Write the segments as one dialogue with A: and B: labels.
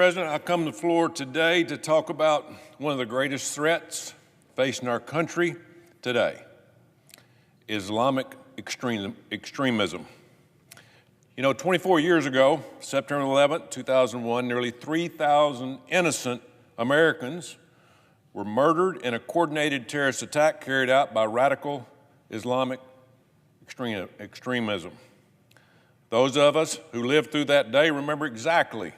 A: President, I come to the floor today to talk about one of the greatest threats facing our country today, Islamic extremism. 24 years ago, September 11, 2001, nearly 3,000 innocent Americans were murdered in a coordinated terrorist attack carried out by radical Islamic extremism. Those of us who lived through that day remember exactly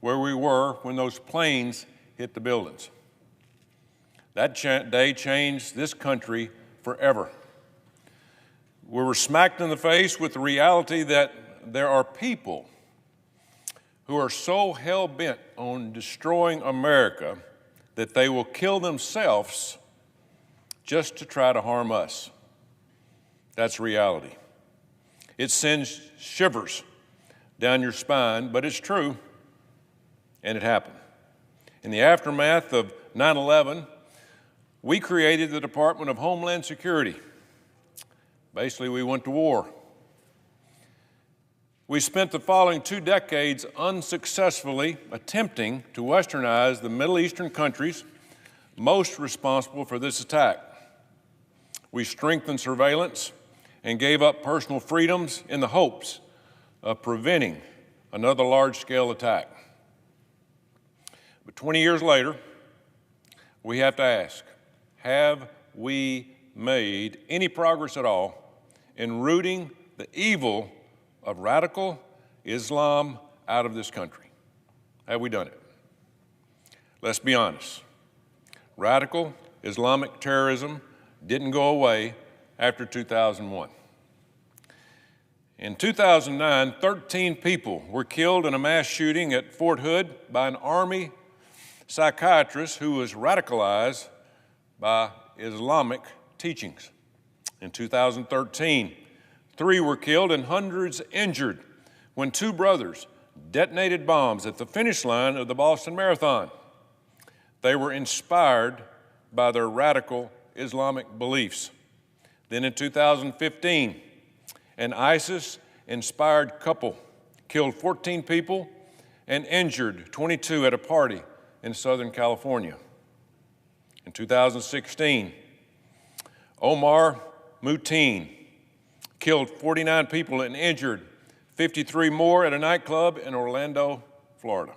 A: where we were when those planes hit the buildings. That day changed this country forever. We were smacked in the face with the reality that there are people who are so hell-bent on destroying America that they will kill themselves just to try to harm us. That's reality. It sends shivers down your spine, but it's true, and it happened. In the aftermath of 9/11, we created the Department of Homeland Security. Basically, we went to war. We spent the following 2 decades unsuccessfully attempting to westernize the Middle Eastern countries most responsible for this attack. We strengthened surveillance and gave up personal freedoms in the hopes of preventing another large-scale attack. But 20 years later, we have to ask, have we made any progress at all in rooting the evil of radical Islam out of this country? Have we done it? Let's be honest. Radical Islamic terrorism didn't go away after 2001. In 2009, 13 people were killed in a mass shooting at Fort Hood by an Army psychiatrist who was radicalized by Islamic teachings. In 2013, 3 were killed and hundreds injured when 2 brothers detonated bombs at the finish line of the Boston Marathon. They were inspired by their radical Islamic beliefs. Then in 2015, an ISIS-inspired couple killed 14 people and injured 22 at a party in Southern California. In 2016, Omar Muteen killed 49 people and injured 53 more at a nightclub in Orlando, Florida.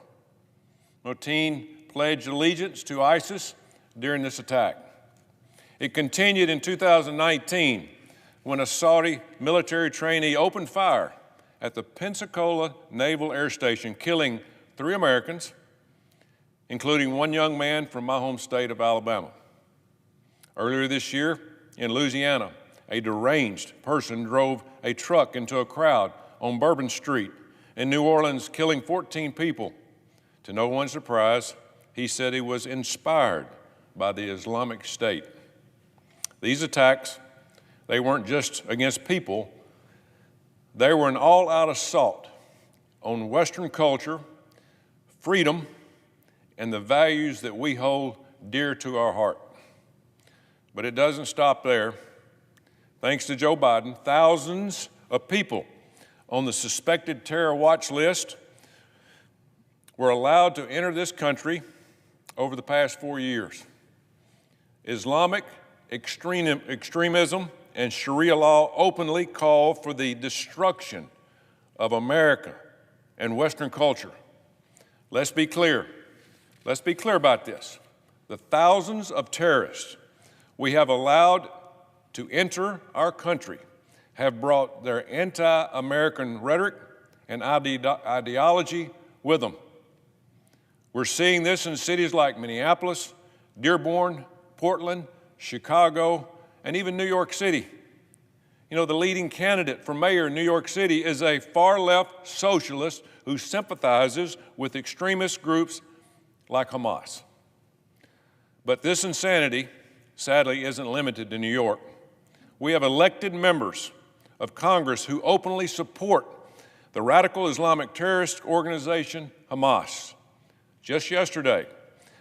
A: Muteen pledged allegiance to ISIS during this attack. It continued in 2019 when a Saudi military trainee opened fire at the Pensacola Naval Air Station, killing 3 Americans, including 1 young man from my home state of Alabama. Earlier this year in Louisiana, a deranged person drove a truck into a crowd on Bourbon Street in New Orleans, killing 14 people. To no one's surprise, he said he was inspired by the Islamic State. These attacks, they weren't just against people, they were an all-out assault on Western culture, freedom, and the values that we hold dear to our heart. But it doesn't stop there. Thanks to Joe Biden, thousands of people on the suspected terror watch list were allowed to enter this country over the past 4 years. Islamic extremism and Sharia law openly call for the destruction of America and Western culture. Let's be clear. Let's be clear about this. The thousands of terrorists we have allowed to enter our country have brought their anti-American rhetoric and ideology with them. We're seeing this in cities like Minneapolis, Dearborn, Portland, Chicago, and even New York City. The leading candidate for mayor in New York City is a far-left socialist who sympathizes with extremist groups like Hamas. But this insanity, sadly, isn't limited to New York. We have elected members of Congress who openly support the radical Islamic terrorist organization Hamas. Just yesterday,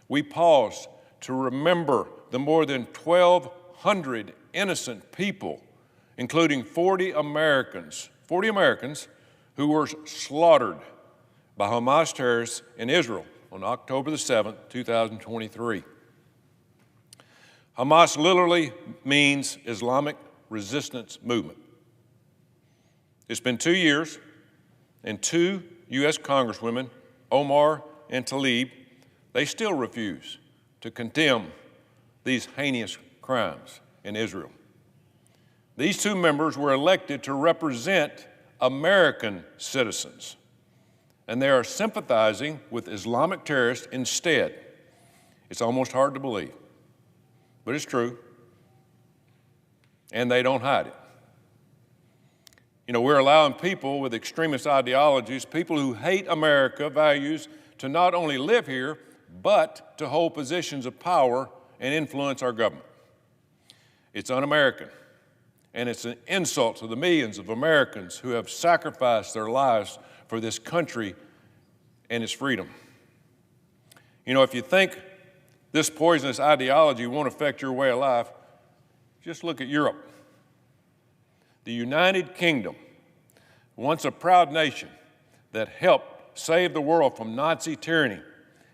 A: we paused to remember the more than 1,200 innocent people, including 40 Americans who were slaughtered by Hamas terrorists in Israel on October the 7th, 2023. Hamas literally means Islamic Resistance Movement. It's been 2 years, and 2 U.S. Congresswomen, Omar and Tlaib, they still refuse to condemn these heinous crimes in Israel. These 2 members were elected to represent American citizens, and they are sympathizing with Islamic terrorists instead. It's almost hard to believe, but it's true, and they don't hide it. You know, we're allowing people with extremist ideologies, people who hate America values, to not only live here, but to hold positions of power and influence our government. It's un-American, and it's an insult to the millions of Americans who have sacrificed their lives for this country and its freedom. You know, if you think this poisonous ideology won't affect your way of life, just look at Europe. The United Kingdom, once a proud nation that helped save the world from Nazi tyranny,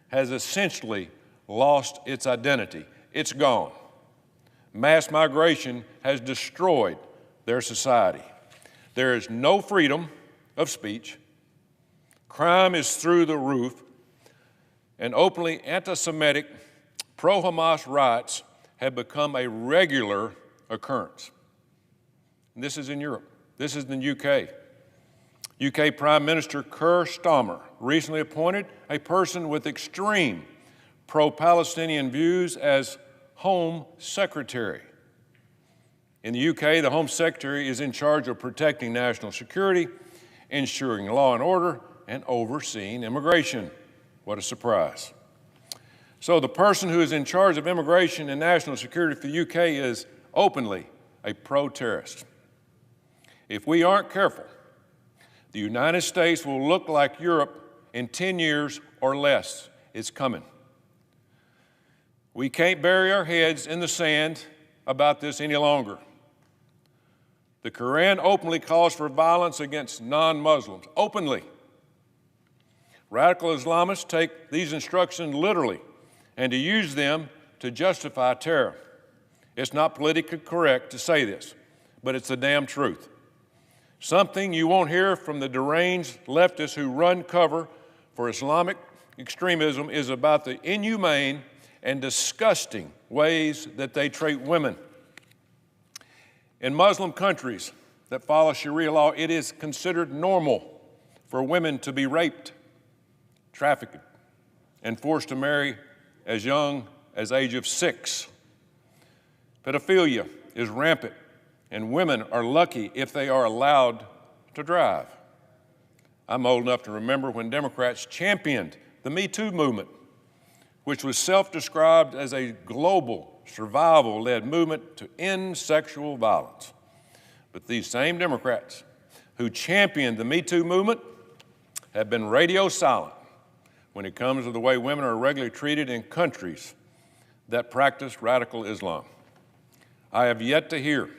A: has essentially lost its identity. It's gone. Mass migration has destroyed their society. There is no freedom of speech. Crime is through the roof, and openly anti-Semitic, pro-Hamas riots have become a regular occurrence. And this is in Europe. This is in the UK. UK Prime Minister Keir Starmer recently appointed a person with extreme pro-Palestinian views as Home Secretary. In the UK, the Home Secretary is in charge of protecting national security, ensuring law and order, and overseeing immigration. What a surprise. So the person who is in charge of immigration and national security for the UK is openly a pro-terrorist. If we aren't careful, the United States will look like Europe in 10 years or less. It's coming. We can't bury our heads in the sand about this any longer. The Quran openly calls for violence against non-Muslims, openly. Radical Islamists take these instructions literally and to use them to justify terror. It's not politically correct to say this, but it's the damn truth. Something you won't hear from the deranged leftists who run cover for Islamic extremism is about the inhumane and disgusting ways that they treat women. In Muslim countries that follow Sharia law, it is considered normal for women to be raped, trafficked, and forced to marry as young as age of 6. Pedophilia is rampant, and women are lucky if they are allowed to drive. I'm old enough to remember when Democrats championed the Me Too movement, which was self-described as a global, survival-led movement to end sexual violence. But these same Democrats who championed the Me Too movement have been radio silent when it comes to the way women are regularly treated in countries that practice radical Islam. I have yet to hear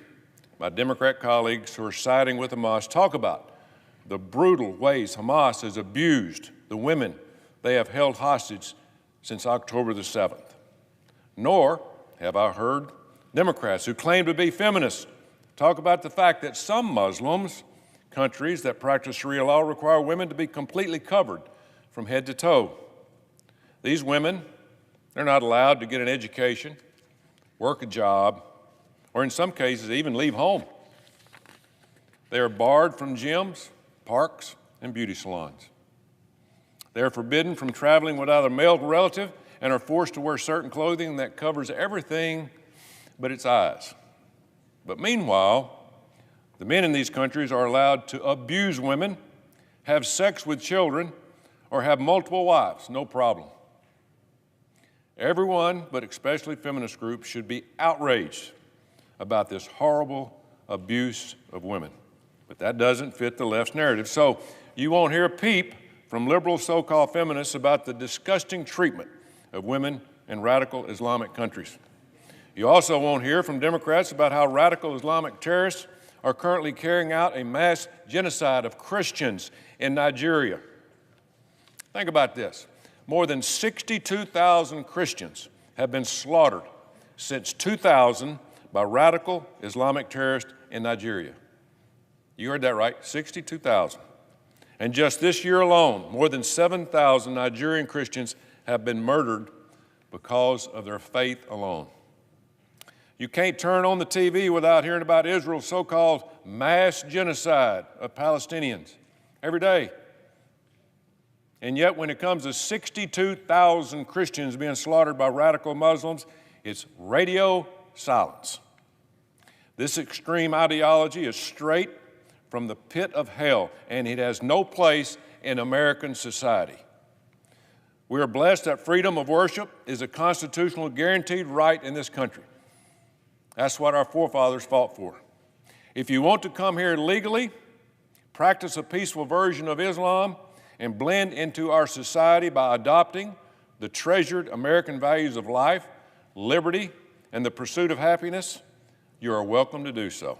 A: my Democrat colleagues who are siding with Hamas talk about the brutal ways Hamas has abused the women they have held hostage since October the 7th. Nor have I heard Democrats who claim to be feminists talk about the fact that some Muslims, countries that practice Sharia law, require women to be completely covered from head to toe. These women, they're not allowed to get an education, work a job, or in some cases even leave home. They are barred from gyms, parks, and beauty salons. They are forbidden from traveling without a male relative and are forced to wear certain clothing that covers everything but its eyes. But meanwhile, the men in these countries are allowed to abuse women, have sex with children, or have multiple wives, no problem. Everyone, but especially feminist groups, should be outraged about this horrible abuse of women. But that doesn't fit the left's narrative. So you won't hear a peep from liberal so-called feminists about the disgusting treatment of women in radical Islamic countries. You also won't hear from Democrats about how radical Islamic terrorists are currently carrying out a mass genocide of Christians in Nigeria. Think about this. More than 62,000 Christians have been slaughtered since 2000 by radical Islamic terrorists in Nigeria. You heard that right, 62,000. And just this year alone, more than 7,000 Nigerian Christians have been murdered because of their faith alone. You can't turn on the TV without hearing about Israel's so-called mass genocide of Palestinians every day. And yet when it comes to 62,000 Christians being slaughtered by radical Muslims, it's radio silence. This extreme ideology is straight from the pit of hell, and it has no place in American society. We are blessed that freedom of worship is a constitutional guaranteed right in this country. That's what our forefathers fought for. If you want to come here legally, practice a peaceful version of Islam, and blend into our society by adopting the treasured American values of life, liberty, and the pursuit of happiness, you are welcome to do so.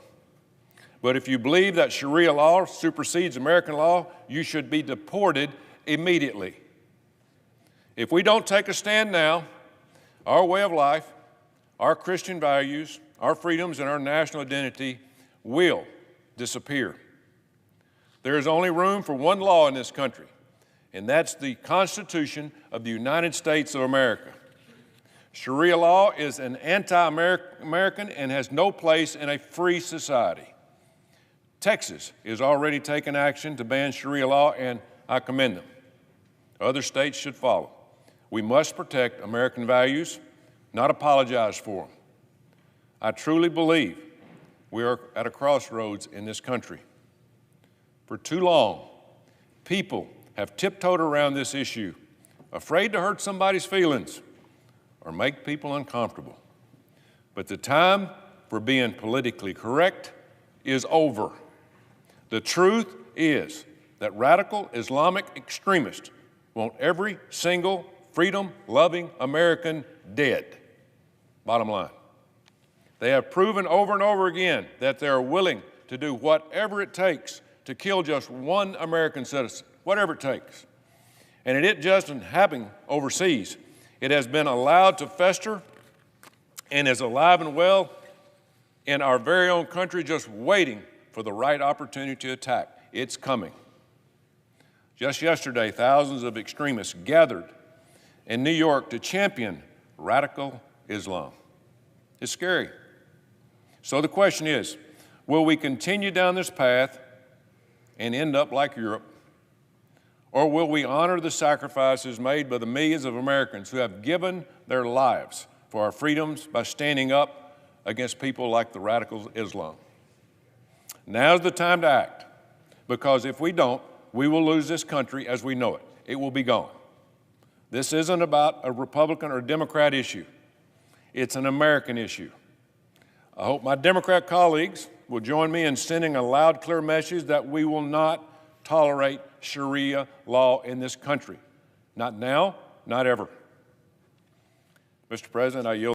A: But if you believe that Sharia law supersedes American law, you should be deported immediately. If we don't take a stand now, our way of life, our Christian values, our freedoms, and our national identity will disappear. There is only room for one law in this country, and that's the Constitution of the United States of America. Sharia law is an anti-American and has no place in a free society. Texas is already taking action to ban Sharia law, and I commend them. Other states should follow. We must protect American values, not apologize for them. I truly believe we are at a crossroads in this country. For too long, people have tiptoed around this issue, afraid to hurt somebody's feelings or make people uncomfortable. But the time for being politically correct is over. The truth is that radical Islamic extremists want every single freedom-loving American dead. Bottom line. They have proven over and over again that they are willing to do whatever it takes to kill just one American citizen, whatever it takes. And it isn't just happening overseas. It has been allowed to fester and is alive and well in our very own country, just waiting for the right opportunity to attack. It's coming. Just yesterday, thousands of extremists gathered in New York to champion radical Islam. It's scary. So the question is, will we continue down this path and end up like Europe? Or will we honor the sacrifices made by the millions of Americans who have given their lives for our freedoms by standing up against people like the radical Islam? Now's the time to act, because if we don't, we will lose this country as we know it. It will be gone. This isn't about a Republican or Democrat issue. It's an American issue. I hope my Democrat colleagues will join me in sending a loud, clear message that we will not tolerate Sharia law in this country. Not now, not ever. Mr. President, I yield.